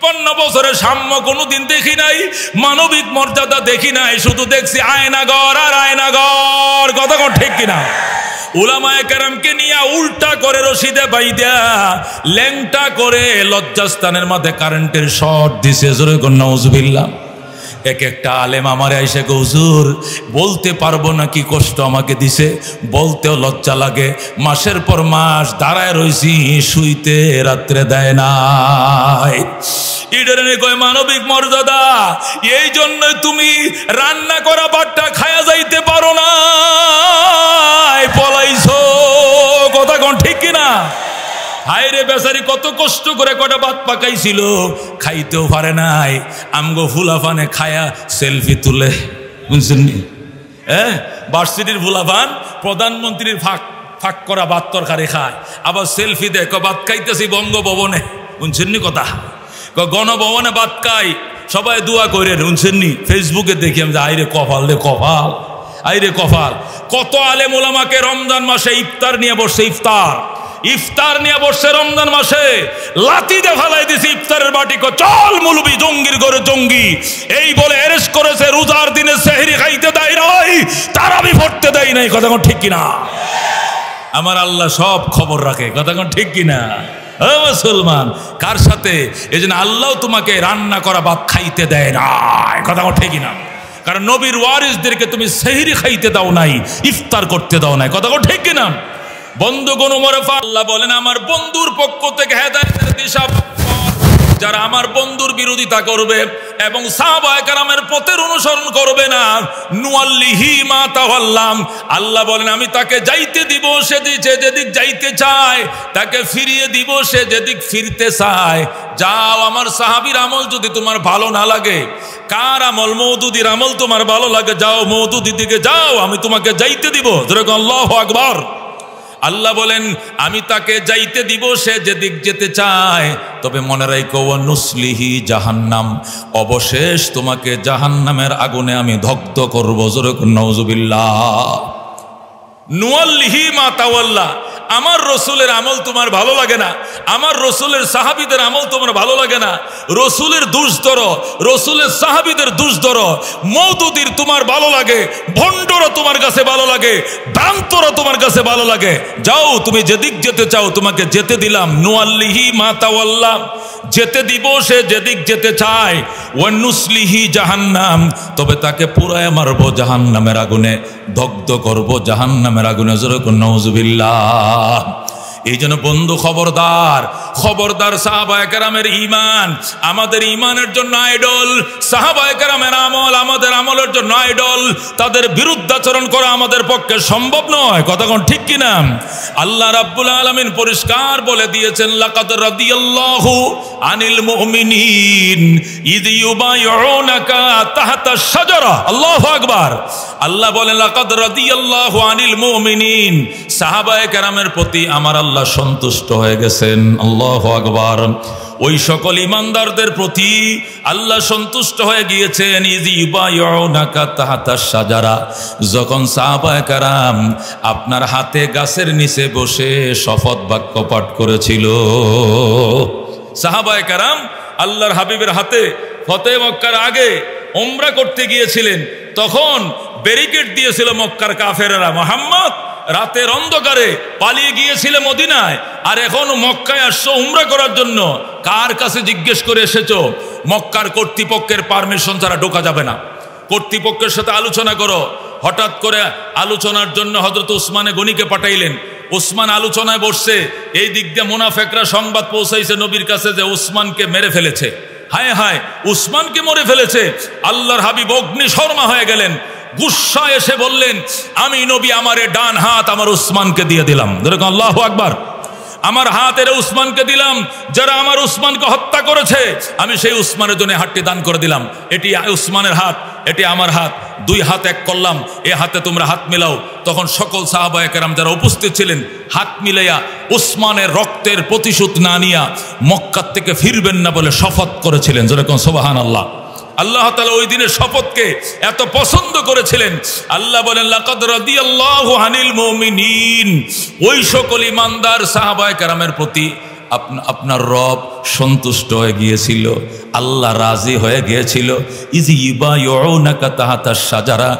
53 বছরে সাম্য কোনোদিন দেখি নাই, মানবিক মর্যাদা দেখি নাই, শুধু দেখছি আয়নাগর আর আয়নাগর। কথা কোন ঠিক কিনা? উলামায়ে কেরামকে নিয়ে উল্টা করে রশিদে বাইদা ল্যাংটা করে লজ্জাস্থানের মধ্যে কারেন্টের শর্ট দিছে। জোরে কোন নাউজুবিল্লাহ। এক একটা আলেম আমারে আইসা কয়, হুজুর বলতে পারবো না কি কষ্ট আমাকে দিছে, বলতেও লজ্জা লাগে। মাসের পর মাস দাঁড়ায় রইছি, শুইতে রাত্রে দেয় নাই। ইডারে কয় মানবিক মর্যাদা। এই জন্য তুমি রান্না করা ভাতটা খায়া যাইতে পারো না, পলাইছো। কথা কোন ঠিক কিনা? হায়রে বেচারি কত কষ্ট করে কটা ভাত পাকাইছিল, খাইতেও পারে নাই। আমগো ফুলাফানে খায়া সেলফি তুলে, বুঝছেন নি? ভার্সিটির ফুলাফান প্রধানমন্ত্রীর ফাঁক করা ভাত তরকারি খায়, আবার সেলফি দেয়, ভাত খাইতেছি বঙ্গভবনে। শুনছেন নি কথা? গণভবনে ভাত খাই, সবাই দোয়া করে। শুনছেন নি? ফেসবুকে দেখি আমি, আইরে কপাল রে কপাল, আইরে কপাল। কত আলেম ওলামাকে রমজান মাসে ইফতার নিয়ে বসছে, ইফতার নিয়ে বসছে রমজান মাসে, লাথি দিয়ে ফালাই দিছে ইফতারের বাটি। চল মুলবি, জঙ্গির ঘরে জঙ্গি, এই বলে অ্যারেস্ট করেছে। রোজার দিনে সেহরি খাইতে দেয় নাই, তারাবি পড়তে দেয় নাই। কথা কোন ঠিক কিনা? আমার আল্লাহ সব খবর রাখে। কথা কোন ঠিক কিনা? মুসলমান কার সাথে? এই জন্য আল্লাহ তোমাকে রান্না করা ভাত খাইতে দেয় না। কথা কোন ঠিক কিনা? কারণ নবীর ওয়ারিসদেরকে তুমি সেহরি খাইতে দাও নাই, ইফতার করতে দাও নাই। কথা কোন ঠিক কিনা? বন্ধুগণ, আল্লাহ বলেন আমার বন্ধুর পক্ষ থেকে হেদায়েতের দিশা, যারা আমার বন্ধুর বিরোধিতা করবে এবং সাহাবায়ে কেরামের পথের অনুসরণ করবে না, নুয়াল্লিহি মা তাওয়াল্লাম, আল্লাহ বলেন আমি তাকে যাইতে দিব সে যেদিক যাইতে চায়, তাকে ফিরিয়ে দিব সে যেদিক ফিরতে চায়। যাও, আমার সাহাবীর আমল যদি তোমার ভালো না লাগে, কার আমল? মওদুদির আমল তোমার ভালো লাগে, যাও মওদুদির দিকে যাও, আমি তোমাকে যাইতে দিব। যেরকম আল্লাহু আকবার। আল্লাহ বলেন আমি তাকে যাইতে দিব সে যেদিক যেতে চায়, তবে মনে রাখো নুসলিহি জাহান্নাম, অবশেষ তোমাকে জাহান্নামের আগুনে আমি দগ্ধ করব। জোরে নাউজুবিল্লাহ। নুয়াল্লিহি মা তাওয়াল্লা, আমার রসুলের আমল তোমার ভালো লাগে না, আমার রসুলের সাহাবীদের আমল তোমার ভালো লাগে না, রসুলের দুষ ধরো, রসুলের সাহাবীদের দুষ ধরো, মওদুদির তোমার ভালো লাগে, ভণ্ডরা তোমার কাছে ভালো লাগে, ভ্রান্তরা তোমার কাছে ভালো লাগে, যাও তুমি যেদিক যেতে চাও তোমাকে যেতে দিলাম। নুয়াল্লিহি মা তাওয়াল্লা, যেতে দিব সে যেদিক যেতে চায়। ওয়ানুসলিহি জাহান্নাম, তবে তাকে পুরায় মারবো জাহান্নামের আগুনে, দগ্ধ করব জাহান্নামের আগুনে। জোরে নাউজুবিল্লাহ। এই জন্য বন্ধু খবরদার, খবরদার। সাহাবায়ে কেরামের ঈমান আমাদের ঈমানের জন্য আইডল, সাহাবায়ে কেরামের আমল আমাদের আমলের জন্য আইডল। তাদের বিরুদ্ধাচরণ করা আমাদের পক্ষে সম্ভব নয়। কথা কোন ঠিক কিনা? আল্লাহ রাব্বুল আলামিন পরিষ্কার বলে দিয়েছেন, লাকাদ রাদিয়াল্লাহু আনিল মুমিনিন ইয ইউবাইউনাকা তাহতাশ শাজারা। আল্লাহু আকবার। আল্লাহ বলেন লাকাদ রাদিয়াল্লাহু আনিল মুমিনিন, সাহাবায়ে কেরামের প্রতি আমার আল্লাহ সন্তুষ্ট হয়ে গেছেন। আল্লাহু আকবার। ওই সকল ইমানদারদের প্রতি আল্লাহ সন্তুষ্ট হয়ে গিয়েছেন। ইয ইউবাইউনাকা তাহতাশ শাজারা, যখন সাহাবায়ে কেরাম আপনার হাতে গাছের নিচে বসে শপথ বাক্য পাঠ করেছিল। সাহাবায়ে কেরাম আল্লাহর হাবিবের হাতে ফতেহ মক্কার আগে উমরা করতে গিয়েছিলেন, তখন ব্যারিকেড দিয়েছিল মক্কার কাফেররা। মুহাম্মদ রাতের অন্ধকারে পালিয়ে গিয়েছিল মদিনায়, আর এখন মক্কায় আসছো উমরা করার জন্য। কার কাছে জিজ্ঞেস করে এসেছো? মক্কার কর্তৃপক্ষের পারমিশন ছাড়া ঢোকা যাবে না, কর্তৃপক্ষের সাথে আলোচনা করো। হঠাৎ করে আলোচনার জন্য হযরত উসমানে গনিকে পাঠাইলেন। উসমান আলোচনায় বসছে, এই দিক দিয়ে মুনাফিকরা সংবাদ পৌঁছাইছে নবীর কাছে যে উসমানকে মেরে ফেলেছে। হায় হায়, উসমানকে মেরে ফেলেছে। আল্লাহর হাবিব অগ্নি শর্মা হয়ে গেলেন, গুসা এসে বললেন, আমি নবী আমার ডান হাত আমার উসমানকে দিয়ে দিলাম। দেখুন আল্লাহু আকবার। আমার হাত এর উসমানকে দিলাম, যারা আমার উসমানকে হত্যা করেছে আমি সেই উসমানের জন্য হাতটি দান করে দিলাম। এটি উসমানের হাত, এটি আমার হাত, দুই হাত এক করলাম, এ হাতে তোমরা হাত মিলাও। তখন সকল সাহাবায়ে কেরাম যারা উপস্থিত ছিলেন হাত মিলাইয়া উসমানের রক্তের প্রতিশোধ না নিয়া মক্কা থেকে ফিরবেন না বলে শপথ করেছিলেন। যেরকম সুবহানাল্লাহ। আল্লাহ তাআলা ওই দিনের শপথকে এত পছন্দ করেছিলেন। আল্লাহ বলেন লাকাদ রাদিয়াল্লাহু আনিল মুমিনিন, ওই সকল ঈমানদার সাহাবায়ে কেরামের প্রতি আপনার রব সন্তুষ্ট হয়ে গিয়েছিল, আল্লাহ রাজি হয়ে গিয়েছিল। ইজি ইউবাইউনাকা তাহাতা শাজারা,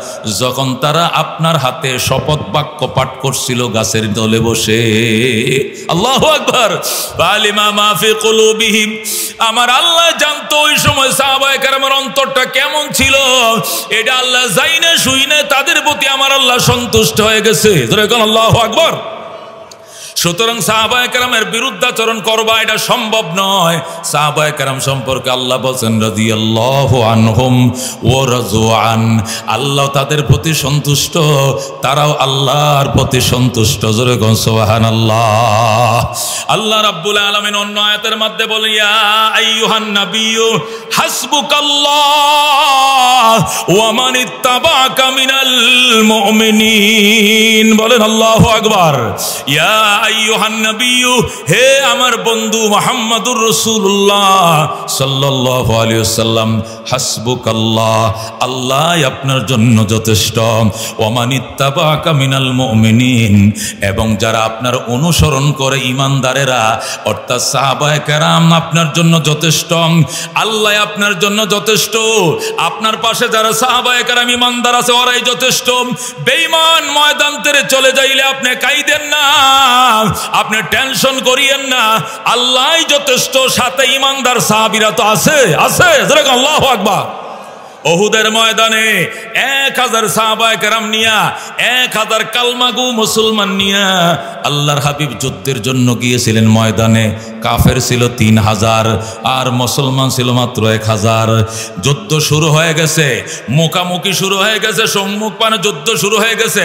যখন তারা আপনার হাতে শপথ বাক্য পাঠ করছিল গাছের তলে বসে। আল্লাহু আকবার। আলিমা মা ফি কুলুবিহিম, আমার আল্লাহ জানতো ওই সময় সাহাবায়ে কেরামের অন্তরটা কেমন ছিল। এটা আল্লাহ জাইনে শুইনে তাদের প্রতি আমার আল্লাহ সন্তুষ্ট হয়ে গেছে। ধরে কোন আল্লাহু আকবার। সুতরাং সাহাবায়ে কেরামের বিরুদ্ধাচরণ করবা এটা সম্ভব নয়। সাহাবায়ে কেরাম সম্পর্কে আল্লাহ বলেন রাদিয়াল্লাহু আনহুম ওয়া রাযু আন, আল্লাহ তাদের প্রতি সন্তুষ্ট, তারাও আল্লাহর প্রতি সন্তুষ্ট। জোরে কোন সুবহানাল্লাহ। আল্লাহ রাব্বুল আলামিন অন্য আয়াতের মধ্যে বলেন ইয়া আইয়ুহান নাবিয়্যু হাসবুকাল্লাহ ওয়া মান ইত্তাবাআকা মিনাল মুমিনিন। বলেন আল্লাহু আকবার। ইয়া আইয়ুহান নাবিয়্যু, হে আমার বন্ধু মুহাম্মদুর রাসূলুল্লাহ সাল্লাল্লাহু আলাইহি ওয়াসাল্লাম, হাসবুকাল্লাহ, আল্লাহ আপনার জন্য যথেষ্ট। ওয়া মান ইত্তাবাআকা মিনাল মুমিনিন, এবং যারা আপনার অনুসরণ করে ঈমানদারেরা অর্থাৎ সাহাবায়ে কেরাম আপনার জন্য যথেষ্ট। আল্লাহ আপনার জন্য যথেষ্ট। আপনার পাশে যারা সাহাবায়ে কেরাম ঈমানদার আছে ওরাই যথেষ্ট। বেঈমান ময়দান থেকে চলে যাইলে আপনি কাইদেন না, আপনি টেনশন করিয়েন না, আল্লাহই যথেষ্ট। সাথে ঈমানদার সাহাবীরা তো আছে আছে। আল্লাহু আকবার। ওহুদের ময়দানে 1000 সাহাবায়ে কেরাম নিয়া 1000 কালমাগু মুসলমান নিয়া আল্লাহর হাবিব যুদ্ধের জন্য গিয়েছিলেন ময়দানে। কাফের ছিল 3000 আর মুসলমান ছিল মাত্র 1000। যুদ্ধ শুরু হয়ে গেছে, মুখামুখি শুরু হয়ে গেছে, সম্মুখ পানে যুদ্ধ শুরু হয়ে গেছে।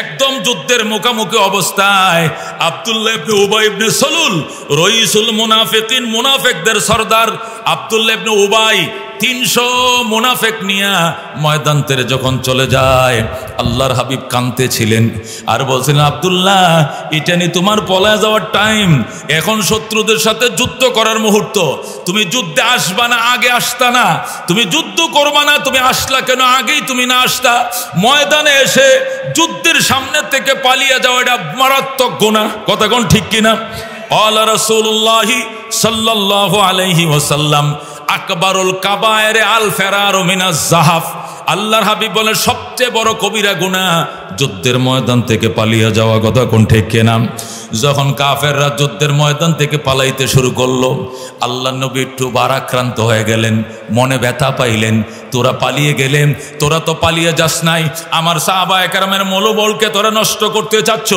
একদম যুদ্ধের মুখামুখি অবস্থায় আব্দুল্লাহ ইবনে উবাই ইবনে সালুল, রইসুল মুনাফিকিন, মুনাফিকদের সরদার আব্দুল্লাহ ইবনে উবাই 300 মুনাফিক নিয়ে ময়দান থেকে যখন চলে যায়, আল্লাহর হাবিব কাঁদতেছিলেন আর বলছিলেন আব্দুল্লাহ, এটা নিয়ে তোমার পলায় যাওয়ার টাইম, এখন শত্রুদের সাথে যুদ্ধ করার মুহূর্ত। তুমি যুদ্ধে আসবা না, আগে আসতা না। তুমি যুদ্ধ করবা না, তুমি আসলা কেন? আগেই তুমি না আসতা। ময়দানে এসে যুদ্ধের সামনে থেকে পালিয়ে যাওয়া এটা মারাত্মক গুনাহ। কথা কোন ঠিক কিনা? আলা রাসূলুল্লাহ সাল্লাল্লাহু আলাইহি ওয়াসাল্লাম আকবারুল কাবায়ের আল ফেরারু মিনাজ যাহাফ। আল্লাহর হাবিব বলেন সবচেয়ে বড় কবিরা গুনাহ যুদ্ধের ময়দান থেকে পালিয়ে যাওয়া। কথা কোন ঠিক কিনা? যখন কাফেররা যুদ্ধের ময়দান থেকে পালাইতে শুরু করলো, আল্লাহর নবী একটু ভারাক্রান্ত হয়ে গেলেন, মনে ব্যথা পাইলেন। তোরা পালিয়ে গেলেন, তোরা তো পালিয়ে যাস নাই, আমার সাহাবায়ে কেরামের মনোবলকে তোরা নষ্ট করতে চাচ্ছ,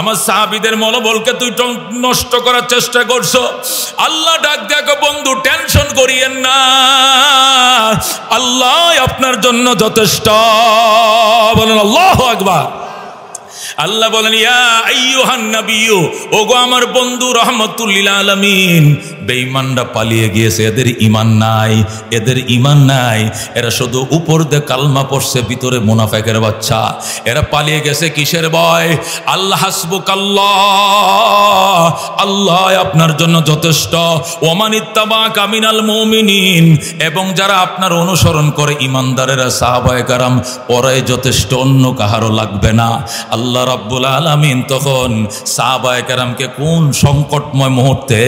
আমার সাহাবীদের মনোবলকে তুই নষ্ট করার চেষ্টা করছো। আল্লাহ ডাক দেখো, বন্ধু টেনশন করিয়েন না, আল্লাহ আপনার জন্য যথেষ্ট। বলেন আল্লাহু আকবার। আল্লাহ বলেন ইয়া আইয়ুহান নাবিয়্যু, ওগো আমার বন্ধু রাহমাতুল লিল আলামিন, বেঈমানরা পালিয়ে গিয়েছে, এদের ঈমান নাই, এদের ঈমান নাই। এরা শুধু উপর দিয়ে কালমা পড়ছে, ভিতরে মুনাফিকের বাচ্চা। এরা পালিয়ে গেছে কিসের ভয়? আল্লাহ হাসবুকাল্লাহ, আল্লাহ আপনার জন্য যথেষ্ট। ওয়া মান ইত্তাবাআকা মিনাল মুমিনিন, এবং যারা আপনার অনুসরণ করে ঈমানদারেরা সাহাবায়ে কেরাম, ওরাই যথেষ্ট, অন্য কাহারও লাগবে না। আল্লাহ রাব্বুল আলামিন তখন সাহাবায়ে কেরামকে কোন সংকটময় মুহূর্তে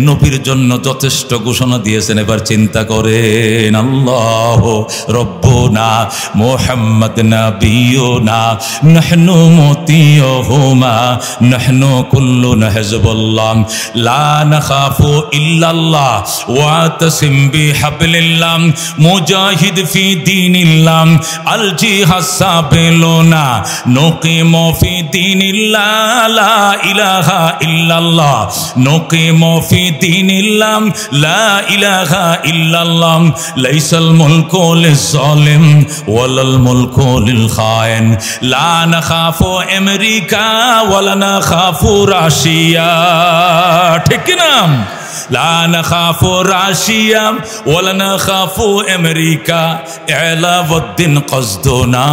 নবীর জন্য যথেষ্ট ঘোষণা দিয়েছেন, এবার চিন্তা করেন। আল্লাহু রব্বুনা মুহাম্মদ নাবিয়ুনা নাহনু মুতিয়ুহুমা নাহনু কুল্লুনা হিজবুল্লাহ লা নাখাফু ইল্লাল্লাহ ওয়া তাসিম বিহাবলিল্লাহ মুজাহিদ ফি দীনিল্লাহ আল জিহাদ সাবিলুনা নুকিমু ফি দীনিল্লাহ লা ইলাহা ইল্লাল্লাহ নুকিমু ফি দীনিল্লাহ লা ইলাহা ইল্লাল্লাহ লাইসাল মুলকু লিজ-জালিম ওয়ালাল মুলকু লিল খায়েন লা নাখাফু আমেরিকা ওয়ালা নাখাফু রাশিয়া। ঠিক না? লা নাখাফু রাশিয়া ওয়ালা নাখাফু আমেরিকা ইলাউদ্দিন কসদুনা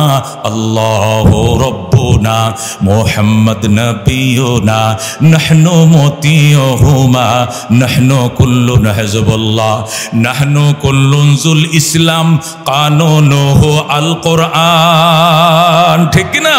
আল্লাহু রাব্বুনা ربنا محمد نبينا نحن مطيعهما نحن كل حزب الله نحن كل ذو الإسلام قانونه القرآن ঠিক না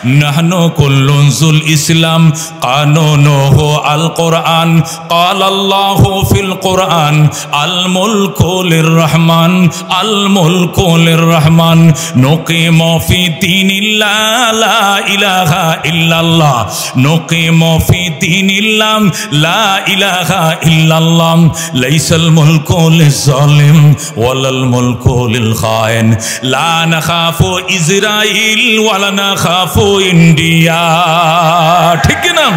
نحن كل ذو الإسلام قانونه القرآن قال الله في القرآن الملك للرحمن الملك للرحمن نقيم في دين الله لا إله إلا الله نقيم في دين الله لا إله إلا الله ليس الملك للظالم ولا الملك للخائن لا نخاف إسرائيل ولا نخاف إنديا ঠিক না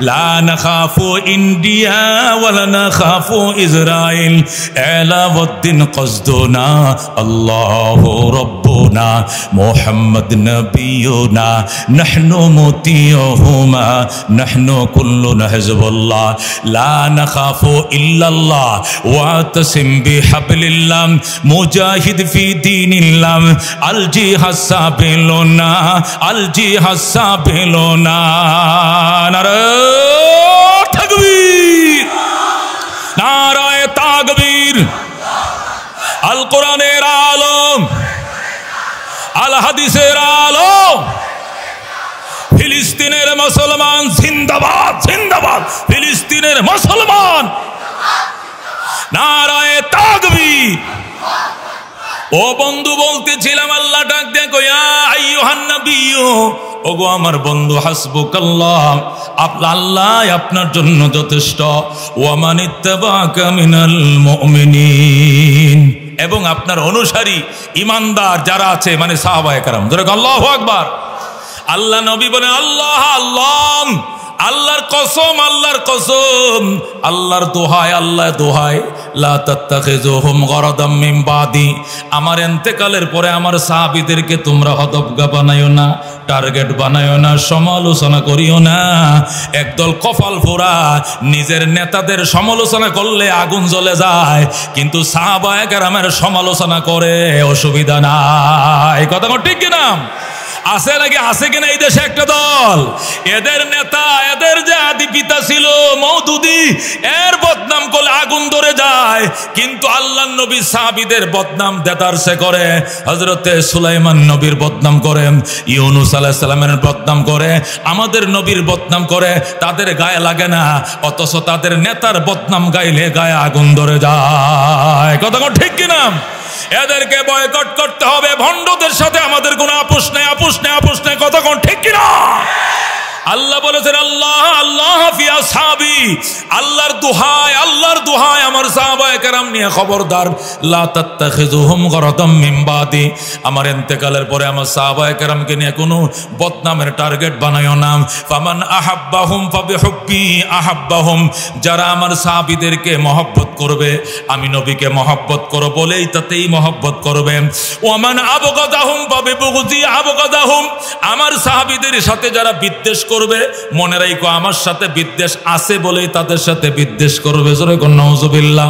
لا نخاف إنديا ولا نخاف إسرائيل علاء الدين قصدنا الله ربنا محمد نبينا نحن مطيعهما نحن كلنا حزب الله لا نخاف إلا الله واعتصم بحبل الله مجاهد في دين الله الجهاد سبيلنا الجهاد سبيلنا তাকবীর নারায়ে তাকবীর আল কোরআনের আলো আল হাদিসের আলো ফিলিস্তিনের মুসলমান জিন্দাবাদ জিন্দাবাদ ফিলিস্তিনের মুসলমান নারায়ে তাকবীর ও বন্ধু বলতেছিলাম আল্লাহ ডাক দিয়ে কইয়া আইয়ুহান নাবিয়্যু ওগো আমার বন্ধু হাসবুকাল্লাহ আল্লাহ আপনার জন্য যথেষ্ট ওয়া মানিত্তাবাকা মিনাল মুমিনিন এবং আপনার অনুসারী ঈমানদার যারা আছে মানে সাহাবায়ে কেরাম জোরে আল্লাহু আকবার আল্লাহ নবী বলেন আল্লাহ আল্লাহ আল্লাহর কসম আল্লাহর কসম আল্লাহর দোহাই আল্লাহ দোহাই লা তাত্তাখিযুহুম গরাদাম মিন বাদি আমার ইন্তেকালের পরে আমার সাহাবীদেরকে তোমরা হদবগা বানায়ো না টার্গেট বানায়ো না সমালোচনা করিও না একদল কপাল পোড়া নিজের নেতাদের সমালোচনা করলে আগুন জ্বলে যায় কিন্তু সাহাবায়ে কেরামের সমালোচনা করে অসুবিধা নাই কথা ঠিক কি না আছে নাকি আছে কিনা এই দেশে একটা দল এদের নেতা এদের যে আদি পিতা ছিল মওদুদি এর বদনাম করলে আগুন ধরে যায় কিন্তু আল্লাহর নবী সাহাবীদের বদনাম দেদারসে করে হযরতে সুলাইমান নবীর বদনাম করে ইউনূস আলাইহিস সালামের বদনাম করে আমাদের নবীর বদনাম করে তাদের গায়ে লাগে না অথচ তাদের নেতার বদনাম গাইলে গায়ে আগুন ধরে যায় কথা ঠিক কি না এদেরকে বয়কট করতে হবে ভণ্ডদের সাথে আমাদের কোনো আপোষ নাই আপোষ নাই আপোষ নাই কথা কোন ঠিক কি না আল্লাহ বলেছেন আল্লাহ আল্লাহ ফি আসহাবি আল্লাহর দোহাই আমার সাহাবায়ে কেরাম নিয়ে খবরদার লা তাত্তাখিযুহুম গরাদাম মিন বাদি আমার ইন্তেকালের পরে আমার সাহাবায়ে কেরামকে নিয়ে কোনো বদনামের টার্গেট বানায়ো না ফামান আহাব্বাহুম ফাবিহুব্বি আহাব্বাহুম যারা আমার সাহাবীদেরকে মহব্বত করবে আমি নবীকে মহব্বত করব বলেই তাতেই মহব্বত করবে ওয়ামান আবগাদাহুম ফাবিবুগদি আবগাদাহুম আমার সাহাবীদের সাথে যারা বিদ্বেষ করবে মনে রাখো আমার সাথে বিদ্বেষ আছে বলেই তাদের সাথে বিদ্বেষ করবে জোরে কোন নাউজুবিল্লাহ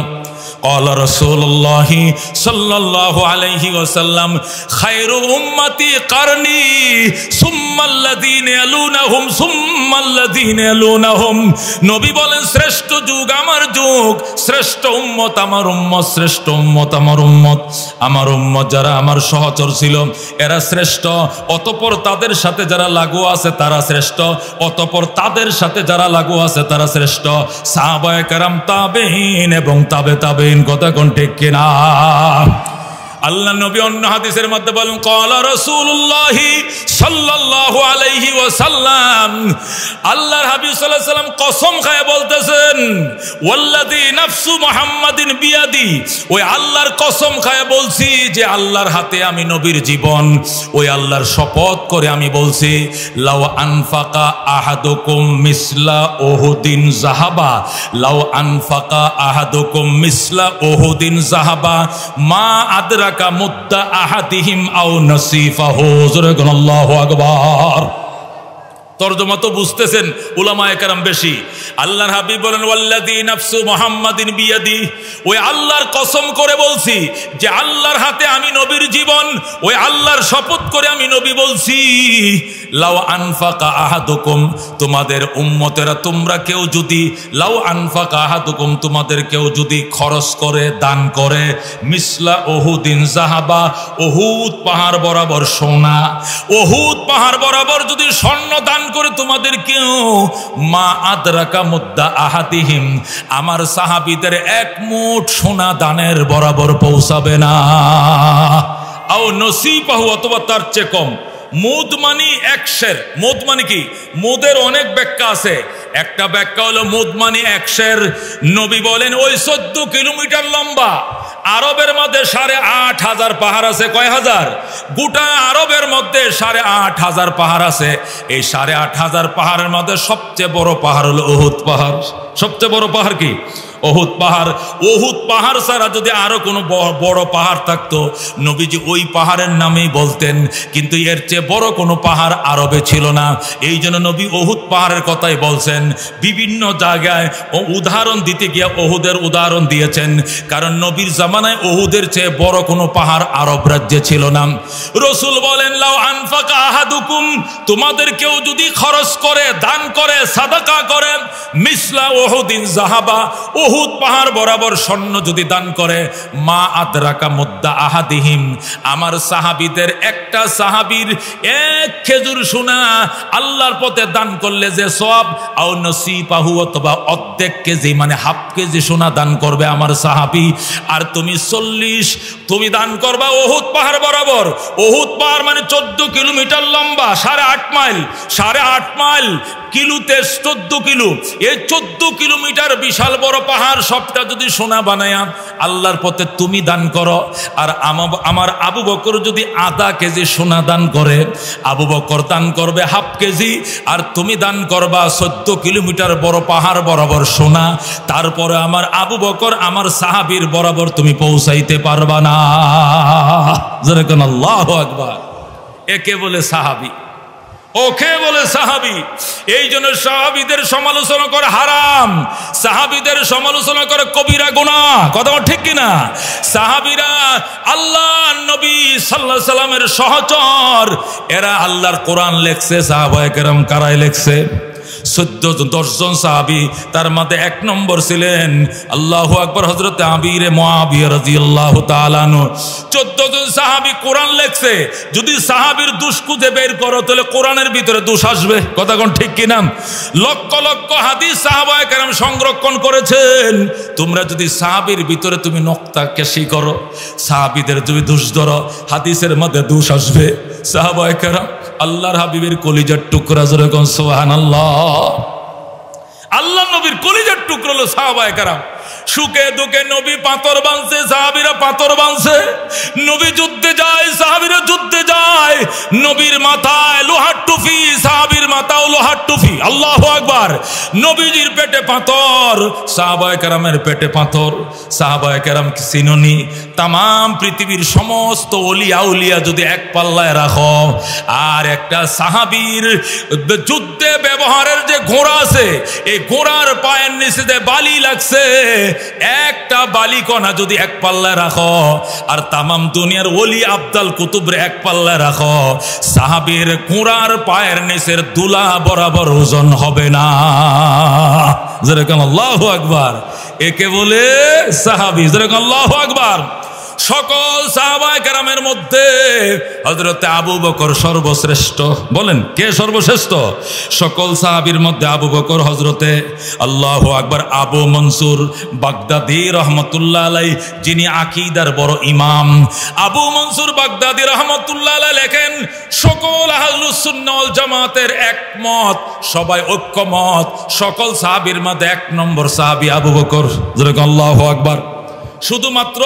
قال رسول الله صلى الله عليه وسلم خير امتي قرني ثم الذين يلونهم ثم الذين يلونهم নবী বলেন শ্রেষ্ঠ যুগ আমার যুগ শ্রেষ্ঠ উম্মত আমার উম্মত শ্রেষ্ঠ উম্মত আমার উম্মত আমার উম্মত যারা আমার সহচর ছিল এরা শ্রেষ্ঠ অতঃপর তাদের সাথে যারা লাগু আছে তারা শ্রেষ্ঠ অতঃপর তাদের সাথে যারা লাগু আছে তারা শ্রেষ্ঠ সাহাবায়ে কেরাম তাবেঈন এবং তাবে কথা কোন ঠিক কিনা আল্লাহ নবী অন্য হাদিসের মধ্যে বলেন ক্বালা রাসূলুল্লাহ সাল্লাল্লাহু আলাইহি ওয়াসাল্লাম আল্লাহর হাবিব সাল্লাল্লাহু আলাইহি ওয়াসাল্লাম কসম খায় বলতেছেন ওয়াল্লাযী নাফসু মুহাম্মাদিন বিয়াদি ওই আল্লাহর কসম খায় বলছি যে আল্লাহর হাতে আমি নবীর জীবন ওই আল্লাহর শপথ করে আমি বলছি লাউ আনফাকা আহাদুকুম মিসলা উহুদিন যাহাবা লাউ আনফাকা আহাদুকুম মিসলা উহুদিন যাহাবা মা আদরা মুদ্দা আহাদিহিম আও নাসিফাহু আল্লাহু আকবার তরজমা তো বুঝতেছেন উলামায়ে কেরাম বেশি আল্লাহর হাবিব বলেন ওয়াল্লাযী নাফসু মুহাম্মাদিন বিয়াদি ওই আল্লাহর কসম করে বলছি যে আল্লাহর হাতে আমি নবীর জীবন ওই আল্লাহর শপথ করে আমি নবী বলছি লাউ আনফাকা আহাদুকুম, তোমাদের উম্মতেরা তোমরা কেউ যদি, লাউ আনফাকা আহাদুকুম, তোমাদের কেউ যদি খরচ করে, দান করে, মিসলা উহুদিন যাহাবা, উহুদ পাহাড় বরাবর সোনা, উহুদ পাহাড় বরাবর যদি স্বর্ণ দান করে তোমাদের কেউ, মা আদরাকা মুদ্দা আহাদিহিম, আমার সাহাবীদের এক মুঠ সোনা দানের বরাবর পৌঁছাবে না। আও নসিবাহু, অথবা তার চেয়ে কম। মুদ মানি এক শের। মুদ মানে কি? মুদের অনেক ব্যাখ্যা আছে। একটা ব্যাখ্যা হলো মুদ মানি এক শের। নবী বলেন ওই 14 কিলোমিটার লম্বা আরবের মধ্যে 8,500 পাহাড় আছে। কয় হাজার? গোটা আরবের মধ্যে 8,500 পাহাড় আছে। এই 8,500 পাহাড়ের মধ্যে সবচেয়ে বড় পাহাড় হলো উহুদ পাহাড়। সবচেয়ে বড় পাহাড় কি? উহুদ পাহাড়। উহুদ পাহাড় ছাড়া যদি আরো কোনো বড় পাহাড় থাকতো নবীজি ওই পাহাড়ের নামেই বলতেন, কিন্তু এর চেয়ে বড় কোনো পাহাড় আরবে ছিল না। এই জন্য নবী উহুদ পাহাড়ের কথাই বলছেন। বিভিন্ন জায়গায় উদাহরণ দিতে গিয়ে উহুদের উদাহরণ দিয়েছেন, কারণ নবীর জামানায় উহুদের চেয়ে বড় কোনো পাহাড় আরব রাজ্যে ছিল না। রসুল বলেন লাউ আনফাকা আহাদুকুম, তোমাদের কেউ যদি খরচ করে, দান করে, সাদাকা করে, মিসলা উহুদিন যাহাবা, উহুদ পাহাড় বরাবর স্বর্ণ যদি দান করে, মা আদরাকা মুদ্দা আহাদিহিম, আমার সাহাবীদের একটা সাহাবীর এক খেজুর সোনা আল্লাহর পথে দান করলে যে সওয়াব, আও নসিবাহু, অথবা অর্ধেক কেজি মানে হাফ কেজি সোনা দান করবে আমার সাহাবী। আর তুমি 40 তুমি দান করবা উহুদ পাহাড় বরাবর। উহুদ পাহাড় মানে 14 কিলোমিটার লম্বা, 8.5 মাইল, 8.5 মাইল কিলোতে 14 কিলো। এই 14 কিলোমিটার বিশাল বড় পাহাড় সবটা যদি সোনা বানায়া আল্লাহর পথে তুমি দান করো, আর আমার আবু বকর যদি আধা কেজি সোনা দান করে, আবু বকর দান করবে হাফ কেজি, আর তুমি দান করবা 14 কিলোমিটার বড় পাহাড় বরাবর সোনা। তারপরে আমার আবু বকর আমার সাহাবীর বরাবর তুমি পৌঁছাইতে পারবা না। যেরকম আল্লাহু আকবার। একে বলে সাহাবী, ওকে বলে সাহাবী। এই জন্য সাহাবীদের সমালোচনা করে হারাম, সাহাবীদের সমালোচনা করে কবিরা গুনাহ। কথা ঠিক কিনা? সাহাবীরা আল্লাহ নবী সাল্লাল্লাহু আলাইহি সাল্লামের সহচর, এরা আল্লাহর কোরআন লেখছে। সাহাবায়ে কেরাম কারাই লেখছে? 10 জন সাহাবী, তার মধ্যে 1 নম্বর ছিলেন আল্লাহু আকবার হযরত আমিরে মুআবিয়া রাদিয়াল্লাহু তাআলা আনহু। 14 জন সাহাবী কোরআন লেখছে। যদি সাহাবীর দোষ খুঁজে বের করো তাহলে কোরআনের ভিতরে দোষ আসবে। কথা কোন ঠিক কিনা? লক্ষ লক্ষ হাদিস সাহাবায়ে কেরাম সংরক্ষণ করেছেন। তোমরা যদি সাহাবীর ভিতরে তুমি নকতা কেশি করো, সাহাবীদের তুমি দোষ ধরো, হাদিসের মধ্যে দোষ আসবে। সাহাবায়ে কেরাম আল্লাহর হাবিবের কলিজার টুকরা, যেরকম সুবহানাল্লাহ, আল্লাহ নবীর কলিজার টুকরা হলো সাহাবায়ে কেরাম। সুখে দুঃখে নবী পাথর বাঁধছে, সাহাবীরা পাথর বাঁধছে। নবী যুদ্ধে যায়, সাহাবীরা যুদ্ধে যায়। নবীর মাথায় লোহার টুপি, সাহাবীর মাথাও লোহার টুপি। আল্লাহু আকবার। নবীজির পেটে পাথর, সাহাবায়ে কেরামের পেটে পাথর। সাহাবায়ে কেরাম কি চিনুনি? তাম পৃথিবীর সমস্ত ওলি আউলিয়া যদি এক পাল্লায় রাখো, আর একটা সাহাবীর যুদ্ধে ব্যবহারের যে ঘোড়া আছে, এই ঘোড়ার পায়ের নিচে যে বালি লাগছে, একটা বালিকণা যদি এক পাল্লায় রাখো, আর তামাম দুনিয়ার ওলি আব্দাল কুতুবরে এক পাল্লায় রাখো, সাহাবীর ঘোড়ার পায়ের নিচের দুলা বরাবর ওজন হবে না। যেরকম আল্লাহু আকবার। একে বলে সাহাবী। যেরকম আল্লাহু আকবার। সকল সাহাবায়ে কেরামের মধ্যে হযরতে আবু বকর সর্বশ্রেষ্ঠ। বলেন কে সর্বশ্রেষ্ঠ? সকল সাহাবীর মধ্যে আবু বকর হযরতে আল্লাহু আকবার আবু মনসুর বাগদাদী রাহমাতুল্লাহ আলাইহি, যিনি আকীদার বড় ইমাম। আবু মনসুর বাগদাদী রাহমাতুল্লাহ আলাইহি লেখেন, সকল আহলুস সুন্নাহ ওয়াল জামাতের একমত, সবাই ঐক্যমত, সকল সাহাবীর মধ্যে 1 নম্বর সাহাবী আবু বকর। যেরকম আল্লাহু আকবার। শুধুমাত্র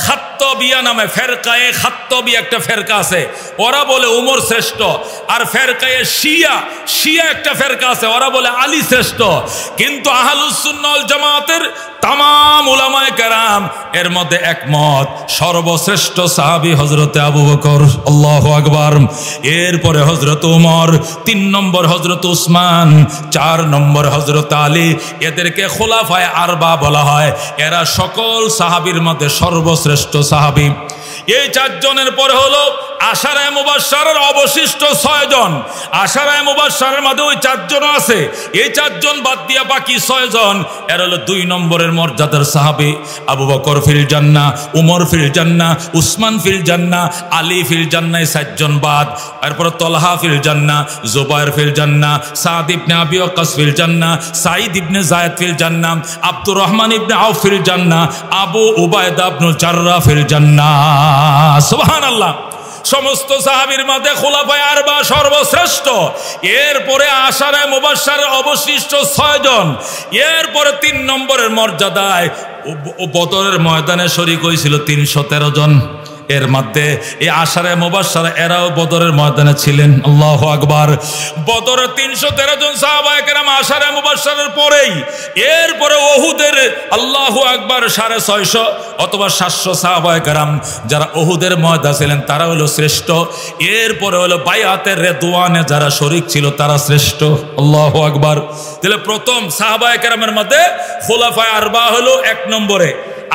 খাত্তাবিয়া নামে ফেরকায়ে খাত্তাবিয়া একটা ফেরকা আছে, ওরা বলে উমর শ্রেষ্ঠ। আর ফেরকায়ে শিয়া একটা ফেরকা আছে, ওরা বলে আলী শ্রেষ্ঠ। কিন্তু আহলুস সুন্নাহ ওয়াল জামাতের তামাম উলামায়ে কেরাম এর মধ্যে একমত, সর্বশ্রেষ্ঠ সাহাবী হযরতে আবু বকর। আল্লাহু আকবার। এরপরে হযরত ওমর, 3 নম্বর হযরত উসমান, 4 নম্বর হযরত আলী। এদেরকে খোলাফায়ে আরবা বলা হয়। এরা সকল সাহাবীর মধ্যে সর্বশ্রেষ্ঠ সাহাবী। এই 4 জনের পরে হলো আশারায়ে মুবাশশারের অবশিষ্ট 6 জন, আশারায়ে মুবাশশারের মধ্যে ওই 4 জন আছে, এই 4 জন বাদ দিয়া বাকি 6 জন এর হলো 2 নম্বরের মর্যাদার সাহাবী। আবু বকর ফিল জান্নাহ, উমর ফিল জান্নাহ, উসমান ফিল জান্নাহ, আলী ফিল জান্নাহ, 4 জন বাদ। এরপর তলহা ফিল জান্নাহ, জুবায়ের ফিল জান্নাহ, সাদ ইবনে আবি ওয়াক্কাস ফিল জান্নাহ, সাঈদ ইবনে যায়েদ ফিল জান্নাহ, আব্দুর রহমান ইবনে আউফ ফিল জান্নাহ, আবু উবায়দা ইবনুল জাররাহ ফিল জান্নাহ। সুবহানাল্লাহ। সমস্ত সাহাবীর মধ্যে খুলাফায়ে আরবা সর্বশ্রেষ্ঠ। এরপরে আশারায়ে মুবাশশারের অবশিষ্ট 6 জন। এরপরে 3 নম্বরের মর্যাদায় বদরের ময়দানে শরীক হয়েছিল 313 জন। এর মধ্যে এই আশারায়ে মুবাশশারা এরাও বদরের ময়দানে ছিলেন। আল্লাহু আকবার। বদরের 313 জন সাহাবায়ে কেরাম আশারায়ে মুবাশশারের পরেই এরপরে ওহুদের আল্লাহু আকবার 650 অথবা 700 সাহাবায়ে কেরাম যারা ওহুদের ময়দানে ছিলেন তারা হলো শ্রেষ্ঠ। এরপরে হলো বাইআতের রিদওয়ানে যারা শরীক ছিল তারা শ্রেষ্ঠ। আল্লাহু আকবার। তাহলে প্রথম সাহাবায়ে কেরামের মধ্যে খুলাফায়ে আরবা হলো 1 নম্বরে,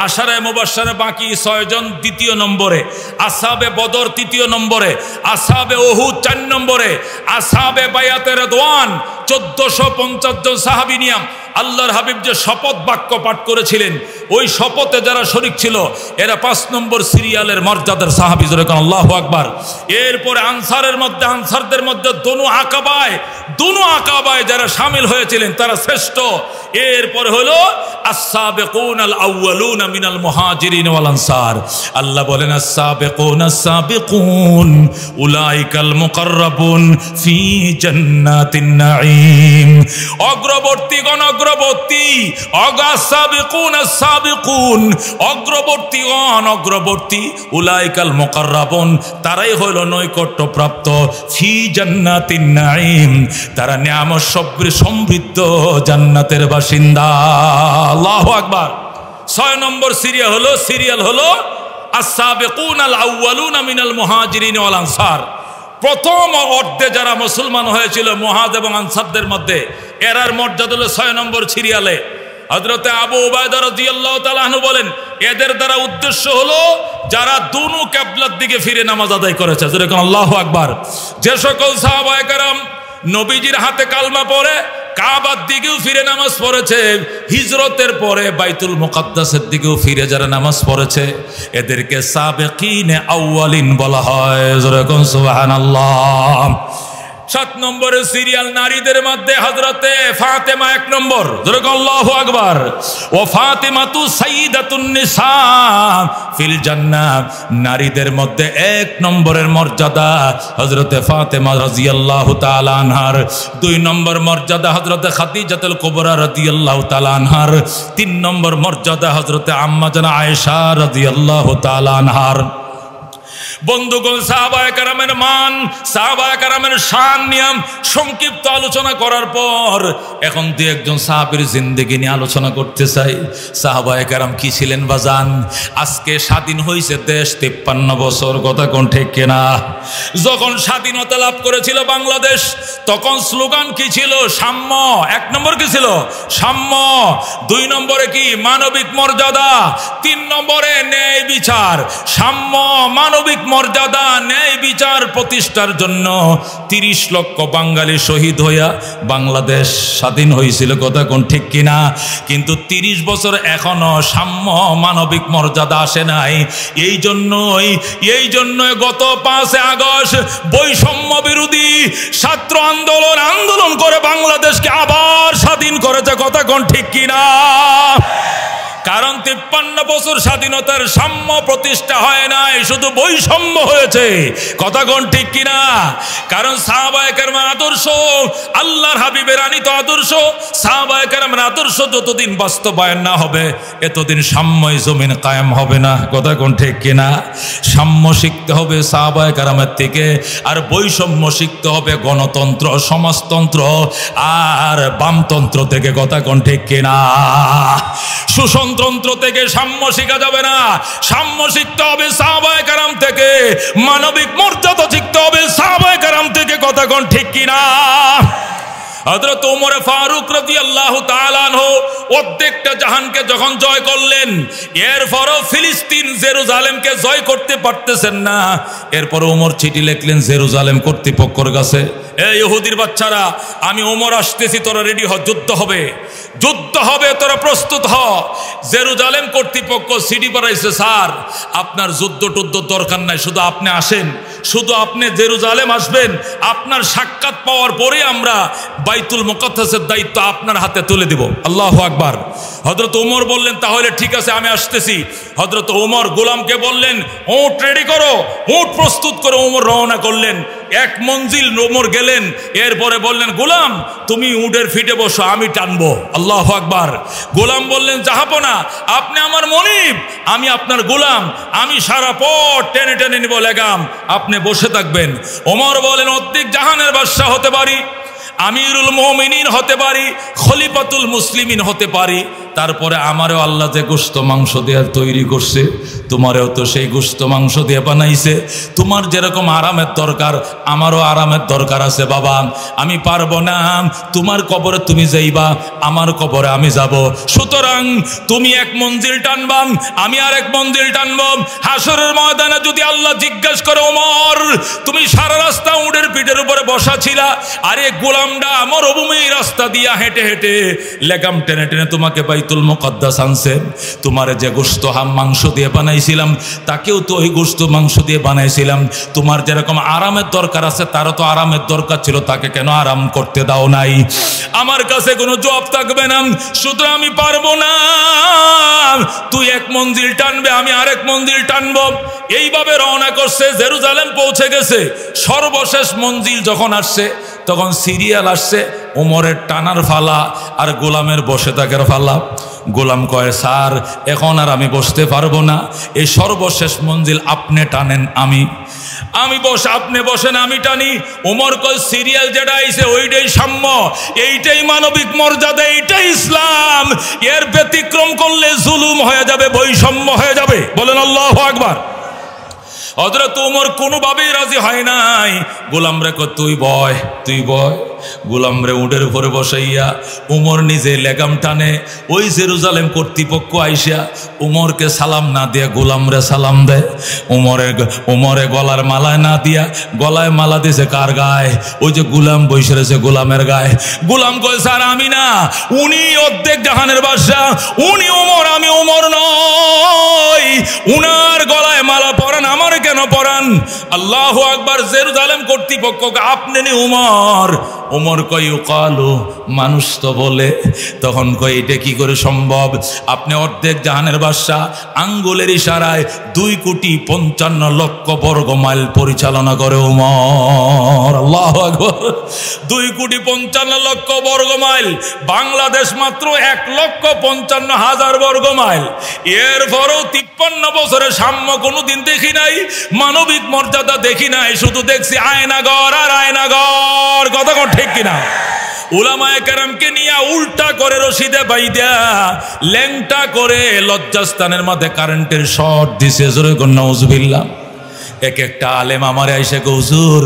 আশারায়ে মুবাশশারে বাকি 6 জন 2 নম্বরে, আসহাবে বদর 3 নম্বরে, আসহাবে উহুদ 4 নম্বরে, আসহাবে বাইআতে রিদওয়ান 1450 জন সাহাবী নিয়ে আল্লাহর হাবিব যে শপথ বাক্য পাঠ করেছিলেন ওই শপথে যারা শরীক ছিল এরা 5 নম্বর সিরিয়ালের মর্যাদার সাহাবী। জোরে কোন আল্লাহু আকবার। এরপরে আনসারের মধ্যে আনসারদের মধ্যে দোনো আকাবায় যারা শামিল হয়েছিলেন তারা শ্রেষ্ঠ। এরপরে হলো আস-সাবিকুনাল আউয়ালুনা মিনাল মুহাজিরিন ওয়াল আনসার। আল্লাহ বলেন আস-সাবিকুনাস সাবিকুন উলাইকাল মুকাররাবুন ফি জান্নাতিন নাঈম। অগ্রবর্তীগণ অগ্রবর্তী, আস-সাবিকুনাস সাবিকুন অগ্রবর্তীগণ অগ্রবর্তী, উলাইকাল মুকাররাবুন তারাই হলো নৈকট্যপ্রাপ্ত, ফি জান্নাতিন নাঈম তারা নিয়ামত সমৃদ্ধ জান্নাতের বাসিন্দা। আল্লাহু আকবার। 6 নম্বর সিরিয়াল হলো আস-সাবিকুনাল আউয়ালুনা মিনাল মুহাজিরিন ওয়াল আনসার। প্রথম অর্ধে যারা মুসলমান হয়েছিল মুহাজ এবং আনসারদের মধ্যে এরার মর্যাদা হলো 6 নম্বর সিরিয়ালে। হযরতে আবু উবায়দা রাদিয়াল্লাহু তাআলা আনহু বলেন এদের দ্বারা উদ্দেশ্য হলো যারা দুনো কিবলার দিকে ফিরে নামাজ আদায় করেছে। যেরকম আল্লাহু আকবার। যে সকল সাহাবায়ে কেরাম নবীজির হাতে কালমা পড়ে কাবার দিকেও ফিরে নামাজ পড়েছে, হিজরতের পরে বাইতুল মুকাদ্দাসের দিকেও ফিরে যারা নামাজ পড়েছে এদেরকে সাবিকিনে আউয়ালিন বলা হয়। যেরকম সুবহানাল্লাহ। 7 নম্বরের সিরিয়াল নারীদের মধ্যে হযরতে ফাতেমা 1 নম্বর। যেরকম আল্লাহু আকবার। ও ফাতেমাতু সাইয়্যিদাতুন নিসা ফিল জান্নাহ। নারীদের মধ্যে 1 নম্বরের মর্যাদা হযরতে ফাতেমা রাদিয়াল্লাহু তাআলা আনহার। 2 নম্বর মর্যাদা হযরতে খাদিজাতুল কুবরা রাদিয়াল্লাহু তাআলা আনহার। 3 নম্বর মর্যাদা হযরতে আম্মা জানা আয়েশা রাদিয়াল্লাহু তাআলা আনহার। বন্ধুগণ, সাহাবায়ে কেরামের মান, সাহাবায়ে কেরামের শান নিয়ে সংক্ষিপ্ত আলোচনা করার পর এখন দুই একজন সাহাবীর জিন্দেগি নিয়ে আলোচনা করতে চাই। সাহাবায়ে কেরাম কি ছিলেন বাজান? আজকে স্বাধীন হয়েছে দেশ 53 বছর, কথা কোন ঠিক কিনা? যখন স্বাধীনতা লাভ করেছিল বাংলাদেশ তখন স্লোগান কি ছিল? সাম্য। 1 নম্বর কি ছিল? সাম্য। 2 নম্বরে কি? মানবিক মর্যাদা। 3 নম্বরে ন্যায় বিচার। সাম্য, মানবিক মর্যাদা, ন্যায় বিচার প্রতিষ্ঠার জন্য 30 লক্ষ বাঙালি শহীদ হইয়া বাংলাদেশ স্বাধীন হয়েছিল, কথা কোন ঠিক কিনা? কিন্তু 30 বছর এখনো সাম্য মানবিক মর্যাদা আসে নাই। এই জন্যই গত 5 আগস্ট বৈষম্য বিরোধী ছাত্র আন্দোলন করে বাংলাদেশকে আবার স্বাধীন করেছে, কথা কোন ঠিক কিনা? কারণ 53 বছর স্বাধীনতার সাম্য প্রতিষ্ঠা হয় নাই, শুধু বৈষম্য হয়েছে, কথা কোন ঠিক কিনা? কারণ সাহাবায়ে কেরামের আদর্শ, আল্লাহর হাবিবের আনিত আদর্শ, সাহাবায়ে কেরামের আদর্শ যতদিন বাস্তবায়ন না হবে এতদিন সাম্যই জমিন কায়েম হবে না, কথা কোন ঠিক কিনা? সাম্য শিখতে হবে সাহাবায়ে কেরামের থেকে, আর বৈষম্য শিখতে হবে গণতন্ত্র, সমাজতন্ত্র আর বামতন্ত্র থেকে, কথা কোন ঠিক কিনা? শোষণতন্ত্র থেকে সাম্য শিখা যাবে না, সাম্য শিখতে হবে সাহাবায়ে কেরাম থেকে, মানবিক মর্যাদা শিখতে হবে সাহাবায়ে কেরাম থেকে, কথা কোন ঠিক কিনা? হযরত ওমর ফারুক রাদিয়াল্লাহু তাআলা আনহু অর্ধেকটা জাহানকে যখন জয় করলেন, এরপরও ফিলিস্তিন জেরুজালেমকে জয় করতে পারতেছেন না। এরপর ওমর চিঠি লিখলেন জেরুজালেম কর্তৃপক্ষের কাছে, এই ইহুদির বাচ্চারা, আমি ওমর আসতেছি, তোরা রেডি হ, যুদ্ধ হবে, যুদ্ধ হবে, তোরা প্রস্তুত হ। জেরুজালেম কর্তৃপক্ষ সিডি পাঠাইছে, স্যার আপনার যুদ্ধ টুদ্ধ দরকার নাই, শুধু আপনি আসেন, শুধু আপনি জেরুজালেম আসবেন, আপনার সাক্ষাৎ পাওয়ার পরে আমরা বাইতুল মুকাদ্দাসের দায়িত্ব আপনার হাতে তুলে দিব। আল্লাহু আকবার। হযরত ওমর বললেন, তাহলে ঠিক আছে, আমি আসতেছি। হযরত ওমর গোলামকে বললেন, উট রেডি করো, উট প্রস্তুত করে ওমর রওনা করলেন। এক মঞ্জিল ওমর গেলেন, এরপরে বললেন, গোলাম তুমি উটের ফিটে বসো, আমি টানবো। আল্লাহু আকবার। গোলাম বললেন, জাহাপনা আপনি আমার মনিব, আমি আপনার গোলাম, আমি সারা পথ টেনে টেনে নিব লেগাম, আপনি বসে থাকবেন। ওমর বলেন, অর্ধেক জাহানের বাদশা হতে পারি, আমিরুল মুমিনিন হতে পারি, খলিফাতুল মুসলিমিন হতে পারি, তারপরে আমারও আল্লাহ যে গোশত মাংস দিয়ে তৈরি করছে, তোমারও তো সেই গোশত মাংস দিয়ে বানাইছে। তোমার যেরকম আরামের দরকার, আমারও আরামের দরকার আছে বাবা। আমি পারবো না, তোমার কবরে তুমি যাইবা, আমার কবরে আমি যাব। সুতরাং তুমি এক মঞ্জিল টানবাম, আমি আর এক মঞ্জিল টানব। হাসরের ময়দানে যদি আল্লাহ জিজ্ঞাসা করে, ওমর তুমি সারা রাস্তা উটের পিঠের উপরে বসা ছিলা, আরে গোলামটা মরুভূমি রাস্তা দিয়া হেঁটে হেঁটে লেগাম টেনে টেনে তোমাকে বাইতুল মুকাদ্দাস আনছে, তোমার যে গোশত মাংস দিয়ে বানাইছিলাম, তাকেও তো ওই গোশত মাংস দিয়ে বানাইছিলাম। তোমার যেরকম আরামের দরকার আছে, তারও তো আরামের দরকার ছিল, তাকে কেন আরাম করতে দাও নাই? আমার কাছে কোনো জবাব থাকবে না। সুতরাং আমি পারবো না, তুই এক মঞ্জিল টানবে, আমি আরেক মঞ্জিল টানবো। এইভাবে রওনা করছে, জেরুজালেম পৌঁছে গেছে। সর্বশেষ মঞ্জিল যখন আসছে, তখন সিরিয়াল আসছে, ওমরের টানার ফালা আর গোলামের বসে থাকার ফালা। গোলাম কয়, স্যার এখন আর আমি বসতে পারবো না, এই সর্বশেষ মঞ্জিল আপনি টানেন, আমি বস, আপনি বসেন, আমি টানি। ওমর কয়, সিরিয়াল যেটা আইছে ওইটাই সাম্য, এইটাই মানবিক মর্যাদা, এইটাই ইসলাম। এর ব্যতিক্রম করলে জুলুম হয়ে যাবে, বৈষম্য হয়ে যাবে। বলেন আল্লাহু আকবার। হযরত ওমর কোনোভাবেই রাজি হয় নাই। গোলাম রে কয়, তুই বয়, তুই বয়। গোলাম রে উটের উপরে বসাইয়া ওমর নিজে লেগাম টানে। ওই জেরুজালেম কর্তৃপক্ষ আইসা ওমরকে সালাম না দিয়া গোলাম রে সালাম দেয়। ওমরে গলার মালায় না দিয়া গলায় মালা দিয়েছে কার গায়ে? ওই যে গোলাম বসে রয়েছে গোলামের গায়ে। গোলাম কয়, স্যার আমি না, উনি অর্ধেক জাহানের বাদশা, উনি ওমর, আমি ওমর নই। উনার গলায় মালা পরান, আমার কেন পরান? আল্লাহু আকবার। জেরুজালেম কর্তৃপক্ষ, আপনি নি ওমর? ওমর কয়, ইউকালু, মানুষ তো বলে। তখন কয়, এটা কি করে সম্ভব? আপনি অর্ধেক জাহানের বাদশা, আঙ্গুলের ইশারায় 2,55,00,000 বর্গ মাইল পরিচালনা করে ওমর। আল্লাহু আকবার। 2,55,00,000 বর্গ মাইল। বাংলাদেশ মাত্র 1,55,000 বর্গ মাইল। এরপরও 53 বছরে সাম্য কোনোদিন দেখি নাই, মানবিক মর্যাদা দেখি নাই, শুধু দেখছি আয়নাগর আর আয়নাগর। কথা ঠিক কিনা? উলামায়ে কেরামকে নিয়ে উল্টা করে রশিদে বাইদা ল্যাংটা করে লজ্জাস্থানের মধ্যে কারেন্টের শর্ট দিছে। জোরে কোন নাউজুবিল্লাহ। এক একটা আলেম আমারে আইসা, হুজুর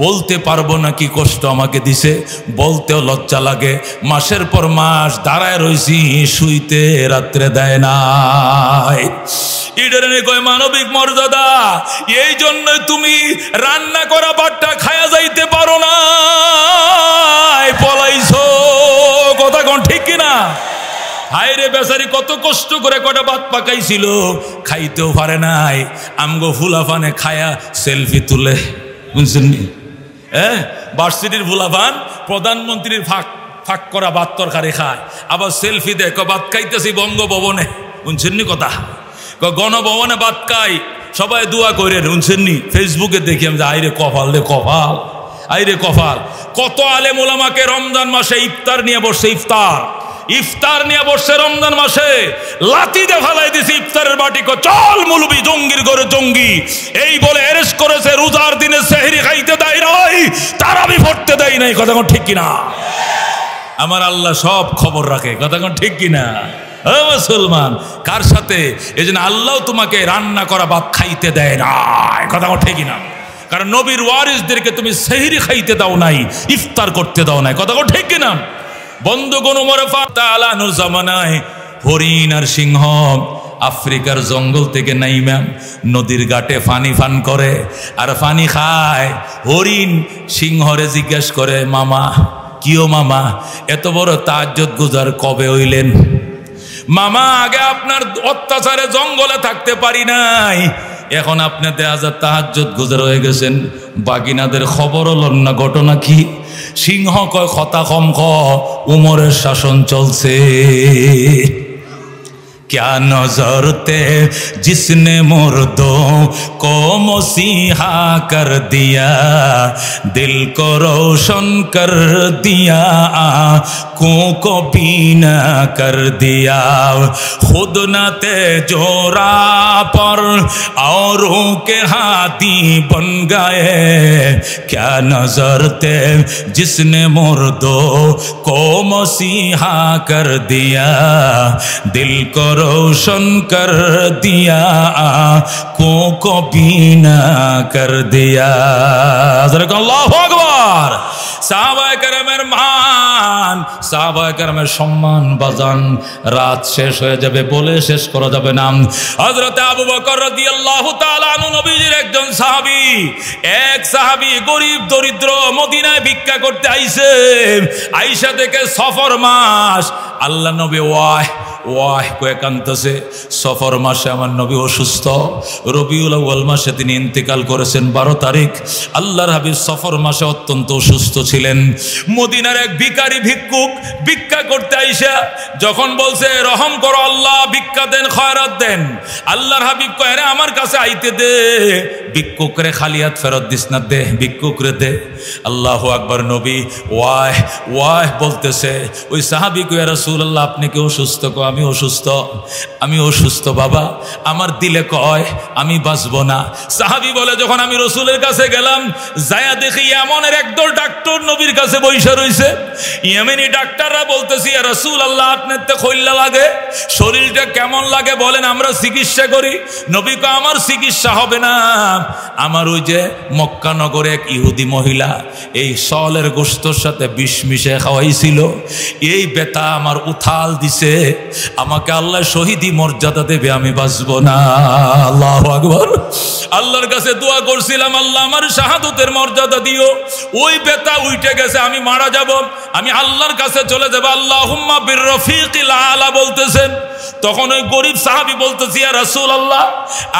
বলতে পারবো না কি কষ্ট আমাকে দিছে, বলতেও লজ্জা লাগে। মাসের পর মাস দাঁড়ায় রইছি, শুইতে রাত্রে দেয় নাই। ইডারে কয় মানবিক মর্যাদা। এই জন্য তুমি রান্না করা ভাতটা খায়া যাইতে পারো না, পলাইছো। কথা কোন ঠিক কিনা? হায়রে বেচারি কত কষ্ট করে কটা ভাত পাকাইছিল, খাইতেও পারে নাই। আমগো ফুলাফানে খায়া সেলফি তুলে, বুঝছেন? ভার্সিটির ফুলাফান প্রধানমন্ত্রীর ফাঁক করা ভাত তরকারি খায়, আবার সেলফি দেয়, ভাত খাইতেছি বঙ্গভবনে। শুনছেননি কথা? গণভবনে ভাত খাই, সবাই দোয়া করে। শুনছেননি? ফেসবুকে দেখি আমি, আইরে কপাল রে কপাল, আইরে কপাল। কত আলেম ওলামাকে রমজান মাসে ইফতার নিয়ে বসছে, ইফতার নিয়ে বসছে রমজান মাসে, লাথি দিয়ে ফালাই দিছে ইফতারের বাটি। চল মুলবি, জঙ্গির ঘরে জঙ্গি, এই বলে এরেস্ট করেছে। রোজার দিনে সেহরি খাইতে দেয় নাই, তারাবি পড়তে দেয় নাই। কথা কোন ঠিক কিনা? আমার আল্লাহ সব খবর রাখে। কথা কোন ঠিক কিনা? মুসলমান কার সাথে? এই জন্য আল্লাহ তোমাকে রান্না করা ভাত খাইতে দেয় না। কথা কোন ঠিক কিনা? কারণ নবীর ওয়ারিসদেরকে তুমি সেহরি খাইতে দাও নাই, ইফতার করতে দাও নাই। কথা ঠিক কিনা বন্ধুগণ? ওমর ফারুক তাআলা আনহু জামানায় হরিণ আর সিংহ আফ্রিকার জঙ্গল থেকে নাইমা নদীর ঘাটে পানি পান করে আর পানি খায়। হরিণ সিংহরে জিজ্ঞেস করে, মামা কিও মামা এত বড় তাহাজ্জুদ গুজার কবে হইলেন? মামা আগে আপনার অত্যাচারে জঙ্গলে থাকতে পারি নাই, এখন আপনি 1000 তাহাজ্জুদ গুজার হয়ে গেছেন, বাগিনাদের খবর হল না, ঘটনা কি? সিংহ কয়, কথা কম ক, উমরের শাসন চলছে। क्या नजर थे जिसने मुर्दों को मसीहा कर दिया, दिल को रोशन कर दिया, आँखों को बीना कर दिया, खुद न थे जोरा पर औरों के हाथी बन गए। क्या नजर थे जिसने मुर्दों को मसीहा कर दिया, दिल को रोशन कर दिया, आँखों को बीना कर दिया। अल्लाहु আকবার। সাহাবায়ে কেরামের মান, সাহাবায়ে কেরামের সম্মান বাজান রাত শেষ হয়ে যাবে বলে শেষ করা যাবে না। হযরত আবু বকর রাদিয়াল্লাহু তাআলা আনহু নবীজির একজন সাহাবী, এক সাহাবী গরিব দরিদ্র মদিনায় ভিক্ষা করতে আইছে। আয়েশা থেকে সফর মাস, আল্লাহ নবী ওয়াহ কয়ে কাঁদতেছে। সফর মাসে আমার নবী অসুস্থ, রবিউল আউয়াল মাসে তিনি ইন্তেকাল করেছেন 12 তারিখ। আল্লাহর হাবিব সফর মাসে অত্যন্ত অসুস্থ ছিলেন। মদিনার এক ভিখারি ভিক্ষুক ভিক্ষা করতে আইসা যখন বলছে, রহম করো আল্লাহ, ভিক্ষা দেন, খয়রাত দেন, আল্লাহর হাবিব কয়, আরে আমার কাছে আইতে দে, ভিক্ষুকরে খালি হাত ফেরত দিস না, দে ভিক্ষুকরে দে। আল্লাহু আকবার। নবী ওয়াহ বলতেছে। ওই সাহাবী কয়, ইয়া রাসূলুল্লাহ আপনি কি অসুস্থ? কয়, আমি অসুস্থ বাবা, আমার দিলে কয় আমি বাঁচবো না। সাহাবী বলে, যখন আমি রসুলের কাছে গেলাম, যায়া দেখি এমনের একদল ডাক্তার নবীর কাছে বইসা রইছে। ইয়েমেনি ডাক্তাররা বলতেছি, ইয়া রাসূলুল্লাহ আপনার তো খৈল্লা লাগে, শরীরটা কেমন লাগে বলেন, আমরা চিকিৎসা করি। নবী কয়, আমার চিকিৎসা হবে না, আমার ওই যে মক্কা নগরে এক ইহুদি মহিলা এই সলের গোশতর সাথে বিষ মিশে খাওয়াইছিল, এই ব্যথা আমার উথাল দিছে, আমাকে আল্লাহ শহীদি মর্যাদা দেবে, আমি বাঁচব না। আল্লাহু আকবার। আল্লাহর কাছে দোয়া করছিলাম, আল্লাহ আমার শাহাদতের মর্যাদা দিও। ওই ব্যথা উঠে গেছে, আমি মারা যাব, আমি আল্লাহর কাছে চলে যাব। আল্লাহুম্মা বির রফিকিল আলা বলতেছেন। তখন ওই গরিব সাহাবী বলতেছি, ইয়া রাসূলুল্লাহ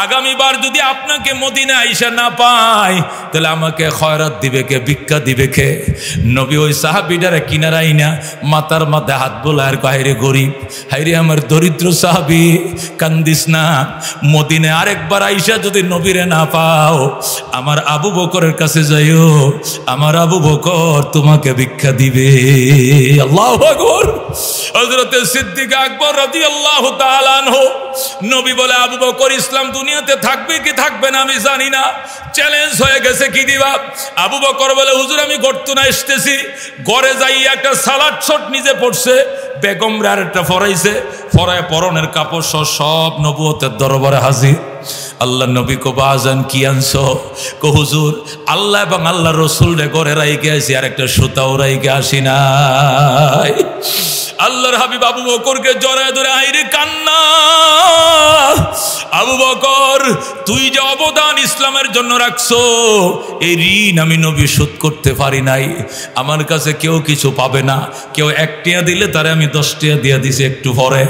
আগামীবার যদি আপনাকে মদিনা আইসা না পাই, তাহলে আমাকে খয়রাত দিবে কে, ভিক্ষা দিবে কে? নবী ওই সাহাবীটারে কিনারাই না মাথার মাথে হাত বোলার কয়, রে গরিব, হাইরে আমার দরিদ্র সাহাবী, কান্দিস না, মদিনে আরেকবার আইসা যদি নবীরে না পাও, আমার আবু বকরের কাছে যাইও, আমার আবু বকর তোমাকে ভিক্ষা দিবে। আল্লাহু আকবার। হযরত সিদ্দিক আকবর রাদিয়াল্লাহু তাআলা আনহু, নবী বলে, আবু বকর ইসলাম দুনিয়াতে থাকবে কি থাকবে না আমি জানি না, চ্যালেঞ্জ হয়ে গেছে, কি দিবা? আবু বকর বলে, হুজুর আমি গর্তনা আসতেছি। ঘরে যাই একটা সালাদ শট নিজে পড়ছে, বেগমরা আরেকটা ফরাইছে, ফরায় পরনের কাপড় সব নবুয়তের দরবারে হাজির। আল্লাহ নবী কো বাজান কি আনছো? কো হুজুর আল্লাহ এবং আল্লাহ রসুল রে ঘরে রাইকে আসি, আর একটা সুতাও রাইকে আসি নাই। আল্লাহর হাবিব আবু বকরকে জড়ায় ধরে আইরে কান্না। আবু বকর তুই যে অবদান ইসলামের জন্য রাখছো, এই ঋণ আমি নবী শোধ করতে পারি নাই। আমার কাছে কেউ কিছু পাবে না, কেউ 1 টিয়া দিলে তারে আমি 10 টিয়া দিয়ে দিছি একটু পরে।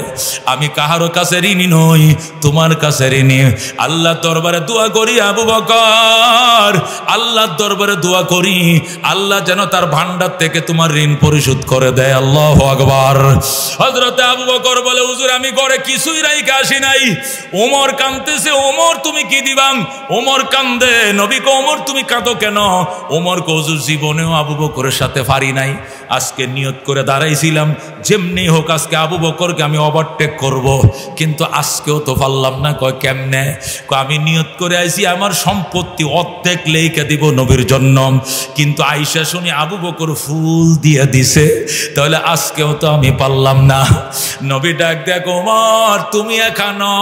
আমি কাহারো কাছে ঋণী নই, তোমার কাছে ঋণী। আল্লাহ দরবারে দোয়া করি আবু বকর, আল্লাহর দরবারে দোয়া করি আল্লাহ যেন তার ভান্ডার থেকে তোমার ঋণ পরিশোধ করে দেয়। আল্লাহু আকবার। হযরত আবু বকর বলে, হুজুর আমি ঘরে কিছুই রাইখা আসি নাই। ওমর কাঁদতেছে, ওমর তুমি কি দিবাম? ওমর কান্দে। নবী কো, ওমর তুমি কাঁদো কেন? ওমর কো, হুজুর জীবনেও আবু বকরের সাথে পারি নাই, আজকে নিয়ত করে দাঁড়াইছিলাম যেমনি হোক আজকে আবু বকরকে আমি ওভারটেক করব, কিন্তু আজকেও তো পারলাম না। কয় কেমনে? আমি নিয়ত করে আইছি আমার সম্পত্তি অর্ধেক লেখা দিব নবীর জন্য, কিন্তু আয়েশা শুনি আবু বকর ফুল দিয়ে দিছে, তাহলে আজকেও তো আমি পারলাম না। নবী ডাক দেখ, ওমর তুমি এখানে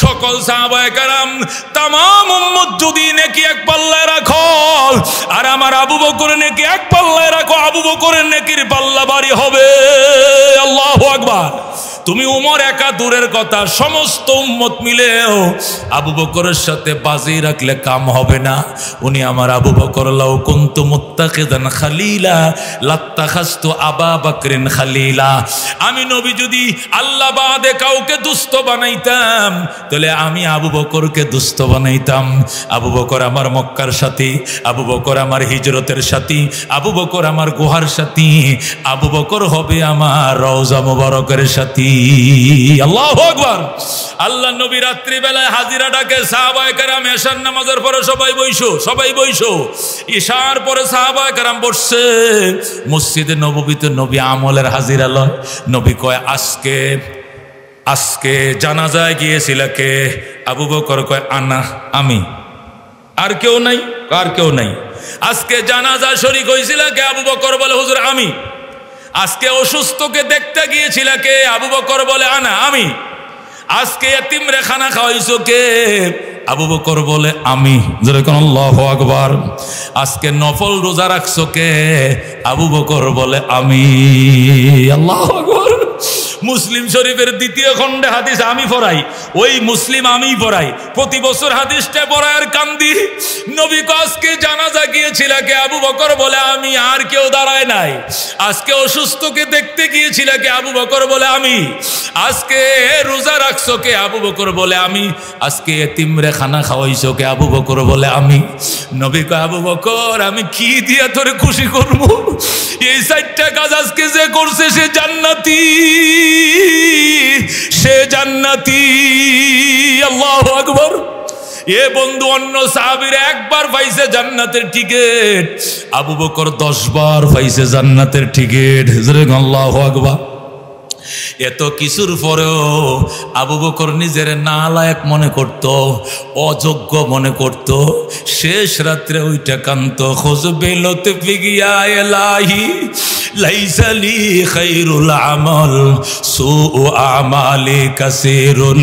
সকল সাহাবায়ে কেরাম তামাম উম্মত যদি নেকি এক পাল্লায় রাখো আর আমার আবু বকর নেকি এক পাল্লায় রাখো, আবু বকরের নেকির পাল্লা ভারী হবে। আল্লাহু আকবার। তুমি উমর একা দূরের কথা, সমস্ত উম্মত মিলেও আবু বকরের সাথে বাজি রাখলে কাম হবে না। উনি আমার আবু বকর লাউ কুনতু মুত্তাখিদান খালিলা লাত্তাখাজতু আবা বকরিন খালিলা। আমি নবী যদি আল্লাহ বাদে কাউকে দুষ্ট বানাইতাম তাহলে আমি আবু বকরকে দুষ্ট বানাইতাম। আবু বকর আমার মক্কার সাথী, আবু বকর আমার হিজরতের সাথী, আবু বকর আমার গুহার সাথী, আবু বকর হবে আমার রওজা মুবারকের সাথী। আল্লাহু আকবার। আল্লাহ নবী রাত্রি বেলায় হাজিরা ডাকে, সাহাবায়ে কেরাম এশার নামাজের পরে সবাই বইসো, সবাই বইসো। ঈশার পরে সাহাবায়ে কেরাম বসছে। মসজিদে নববীতে নবী আমলের হাজিরা লয়। নবী কয়, আজকে জানাজায় গিয়েছিল কে? আবু বকর কয়, আমি। আর কেউ নাই? আর কেউ নাই। আজকে জানাজা শরীক হয়েছিল কে? আবু বকর বলে, হুজুর আমি। আজকে অসুস্থকে দেখতে গিয়েছিল কে? আবু বকর বলে, আমি। আজকে এতিম রেখানা খাওয়াইছো কে? আবু বকর বলে, আমি। যেরকম আল্লাহু আকবার। আজকে নফল রোজা রাখছো কে? আবু বকর বলে, আমি। আল্লাহু আকবার। মুসলিম শরীফের দ্বিতীয় খণ্ডে হাদিস আমি পড়াই, ওই মুসলিম আমিই পড়াই। প্রতি বছর হাদিসটা পড়ায় আর কান্দি। নবী আজকে জানাজা গিয়েছিল কে? আবু বকর বলে, আমি। আর কেউ দাঁড়ায় নাই। আজকে অসুস্থকে দেখতে গিয়েছিল কে? আবু বকর বলে, আমি। আজকে রোজা রাখছো কে? আবু বকর বলে, আমি। আজকে এতিমরে খানা খাওয়াইছো কে? আবু বকর বলে, আমি। নবী কয়, আবু বকর আমি কি দিয়া তোরে খুশি করব? এই 4টা কাজ আজকে যে করছে সে জান্নাতি, সে জান্নাতি। আল্লাহু আকবার। এ বন্ধু, অন্য সাহাবীরা একবার পাইছে জান্নাতের টিকিট, আবু বকর 10 বার পাইছে জান্নাতের টিকিট। আল্লাহু আকবার। এত কিছুর পরেও আবু বকর নিজের নালায়েক মনে করত, অযোগ্য মনে করত। শেষ রাত্রে ওইটা কান্ত, খুজবে লুতফি গিয়া ইলাহি লাইসা লি খায়রুল আমাল সুউ আমালি কাসীরুন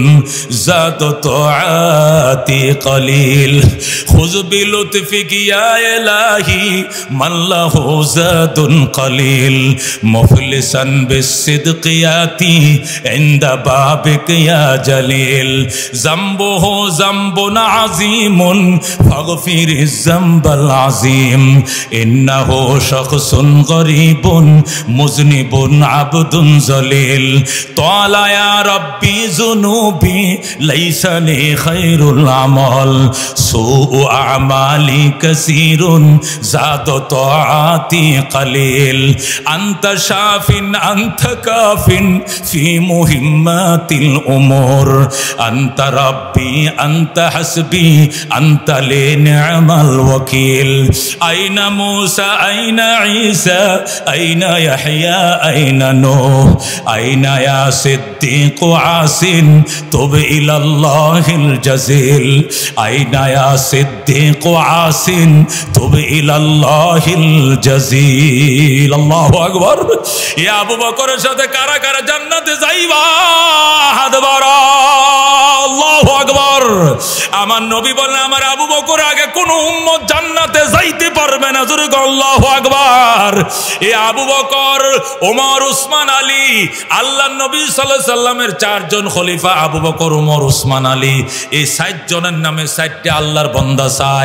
যাত তাআতি কলিল। খুজবে লুতফি গিয়া ইলাহি মাল্লাহু যাদুন কলিল মুফলিসান বিসিদকি عند بابك يا جليل ذنبه ذنب عظيم فاغفر الذنب العظيم إنه شخص غريب مذنب عبد ذليل طال يا ربي ذنوبي ليس لي خير العمل سوء أعمالي كثير زاد طاعاتي قليل أنت شاف أنت كاف في مهمات الأمور أنت ربي أنت حسبي أنت لي نعم الوكيل أين موسى أين عيسى أين يحيى أين نوح أين يا صديق عاصٍ تب إلى الله الجزيل أين يا صديق عاصٍ تب إلى الله الجزيل الله أكبر يا أبو بكر সাথে কারা কারা জান্নাতে যাইবা? হাত বাড়াও। আল্লাহু আকবার। আমার নবী বলেন, আমার আবু বকর আগে কোন উম্মত জান্নাতে যাইতে পারবে না। জোরে বলো আল্লাহু আকবার। এই আবু বকর, ওমর, উসমান, আলী, আল্লাহর নবী সাল্লাল্লাহু আলাইহি সাল্লামের 4 জন খলিফা, আবু বকর, ওমর, উসমান, আলী, এই 60 জনের নামে 60টা আল্লাহর বান্দা চায়।